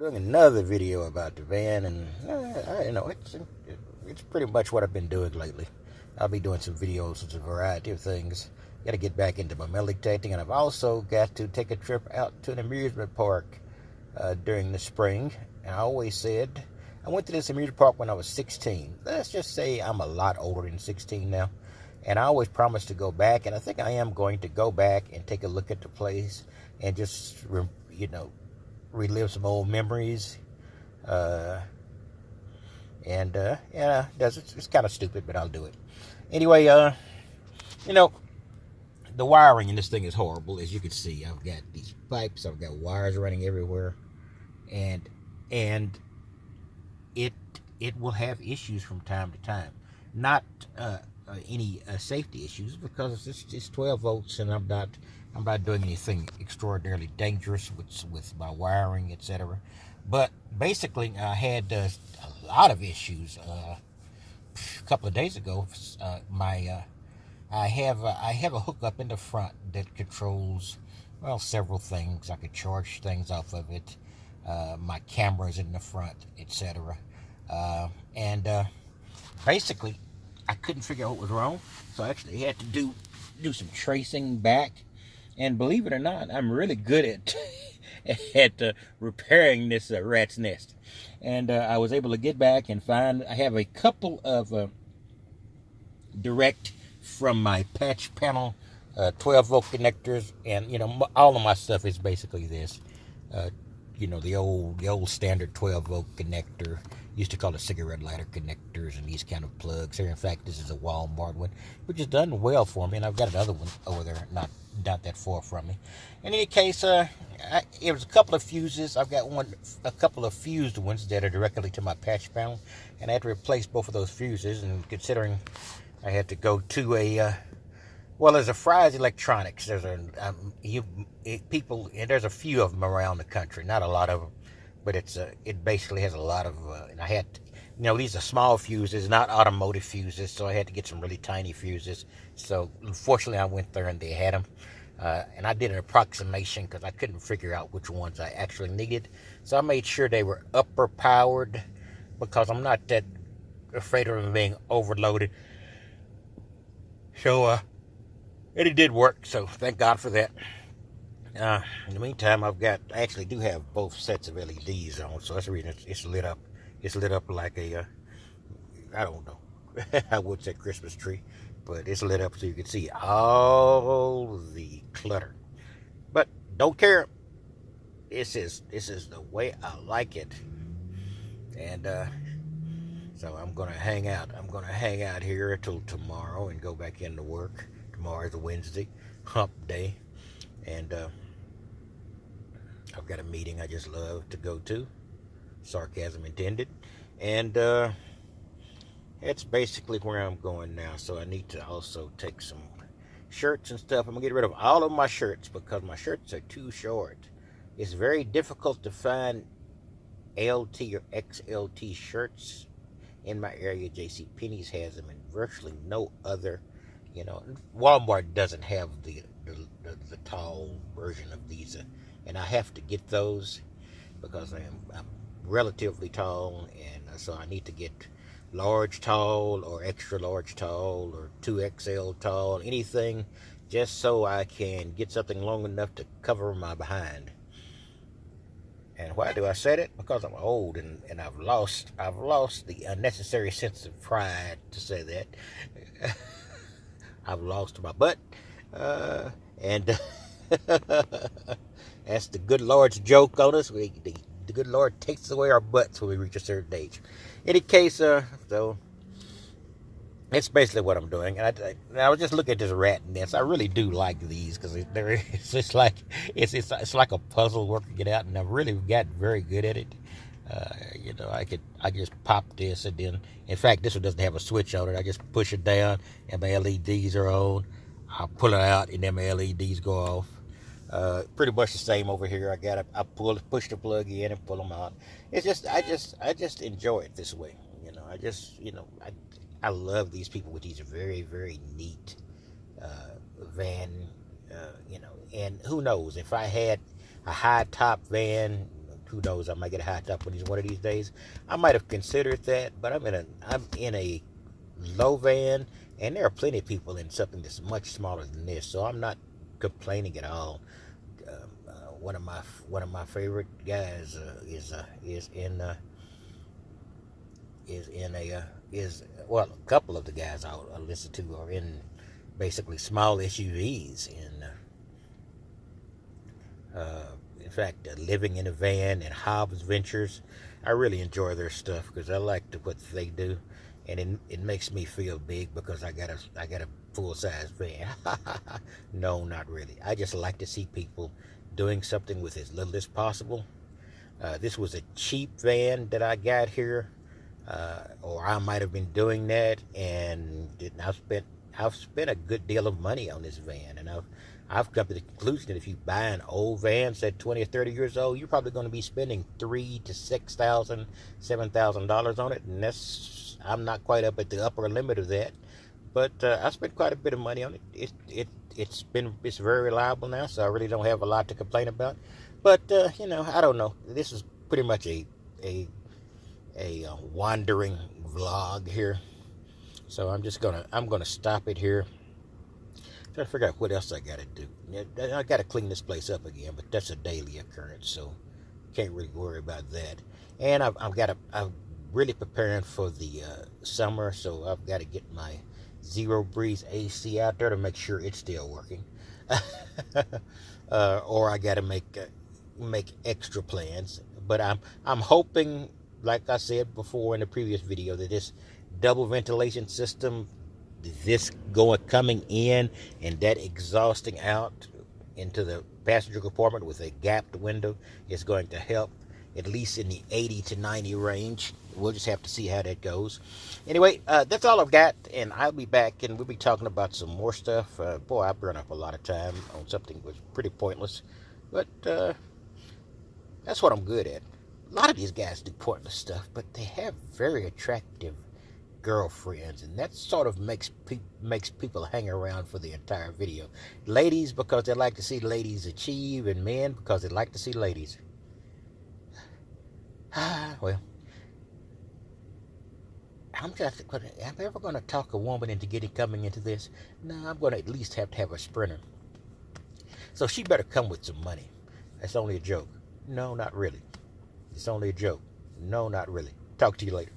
doing another video about the van, and it's pretty much what I've been doing lately. I'll be doing some videos with a variety of things. Got to get back into my metal detecting, and I've also got to take a trip out to an amusement park during the spring. And I always said I went to this amusement park when I was 16. Let's just say I'm a lot older than 16 now. And I always promised to go back, and I think I am going to go back and take a look at the place and just, relive some old memories. It's kind of stupid, but I'll do it. Anyway, the wiring in this thing is horrible. As you can see, I've got these pipes, I've got wires running everywhere, and it will have issues from time to time. Not any safety issues, because it's 12 volts, and I'm not doing anything extraordinarily dangerous with my wiring, etc. But basically, I had a lot of issues a couple of days ago. I have a hookup in the front that controls several things. I could charge things off of it. My camera's in the front, etc. Basically, I couldn't figure out what was wrong, so I actually had to do some tracing back. And believe it or not, I'm really good at repairing this rat's nest. And I was able to get back and find, I have a couple of direct from my patch panel 12 volt connectors, and all of my stuff is basically this. The old standard 12 volt connector. Used to call it cigarette lighter connectors and these kind of plugs. Here, in fact, this is a Walmart one, which has done well for me, and I've got another one over there, not that far from me. In any case, it was a couple of fuses. I've got a couple of fused ones that are directly to my patch panel, and I had to replace both of those fuses. And considering I had to go to there's a Fry's Electronics. There's there's a few of them around the country, not a lot of them. But it basically has a lot of, and I had, these are small fuses, not automotive fuses, so I had to get some really tiny fuses. So unfortunately, I went there and they had them, and I did an approximation because I couldn't figure out which ones I actually needed. So I made sure they were upper powered, because I'm not that afraid of them being overloaded. So, and it did work. So thank God for that. In the meantime, I actually do have both sets of LEDs on, so that's the reason it's lit up. It's lit up like a, I don't know, I would say Christmas tree, but it's lit up so you can see all the clutter. But don't care. This is the way I like it, and so I'm gonna hang out. I'm gonna hang out here until tomorrow and go back into work. Tomorrow is a Wednesday, hump day. And I've got a meeting I just love to go to. Sarcasm intended. And it's basically where I'm going now. So I need to also take some shirts and stuff. I'm going to get rid of all of my shirts because my shirts are too short. It's very difficult to find LT or XLT shirts in my area. JCPenney's has them, and virtually no other. Walmart doesn't have the tall version of these, and I have to get those because I'm relatively tall, and so I need to get large tall or extra large tall or 2XL tall, anything, just so I can get something long enough to cover my behind. And why do I say that? Because I'm old, and I've lost the unnecessary sense of pride to say that. I've lost my butt, and that's the good Lord's joke on us. The good Lord takes away our butts when we reach a certain age. In any case, so that's basically what I'm doing. And I was just looking at this rat nest. I really do like these because it's like a puzzle working it out, and I've really gotten very good at it. I just pop this, and then, in fact, this one doesn't have a switch on it. I just push it down, and my LEDs are on. I pull it out, and then my LEDs go off. Pretty much the same over here. I push the plug in and pull them out. It's just, I just enjoy it this way. I love these people with these very, very neat van. And who knows, if I had a high top van, who knows, I might get a high top one of these days. I might have considered that, but I'm in a low van, and there are plenty of people in something that's much smaller than this, so I'm not complaining at all. One of my favorite guys well, a couple of the guys I listen to are in basically small SUVs, and in fact, living in a van and Hobbs Ventures. I really enjoy their stuff because I like what they do, and it makes me feel big because I got a full size van. No, not really. I just like to see people doing something with as little as possible. This was a cheap van that I got here, or I might have been doing that, and I've spent a good deal of money on this van, and I've come to the conclusion that if you buy an old van, say 20 or 30 years old, you're probably going to be spending $3,000 to $6,000, $7,000 on it, and I'm not quite up at the upper limit of that, but I spent quite a bit of money on it. It's very reliable now, so I really don't have a lot to complain about. But I don't know. This is pretty much a wandering vlog here, so I'm gonna stop it here. Trying to figure out what else I gotta do. I gotta clean this place up again, but that's a daily occurrence, so can't really worry about that. And I'm really preparing for the summer, so I've got to get my Zero Breeze AC out there to make sure it's still working. Or I got to make extra plans. But I'm hoping, like I said before in the previous video, that this double ventilation system, this coming in and that exhausting out into the passenger compartment with a gapped window, is going to help, at least in the 80 to 90 range. We'll just have to see how that goes. Anyway, that's all I've got, and I'll be back, and we'll be talking about some more stuff. Boy, I burned up a lot of time on something that was pretty pointless, but that's what I'm good at. A lot of these guys do pointless stuff, but they have very attractive girlfriends, and that sort of makes people hang around for the entire video. Ladies, because they like to see ladies achieve, and men, because they like to see ladies. Well, am I ever going to talk a woman into coming into this? No, I'm going to at least have to have a sprinter. So she better come with some money. That's only a joke. No, not really. It's only a joke. No, not really. Talk to you later.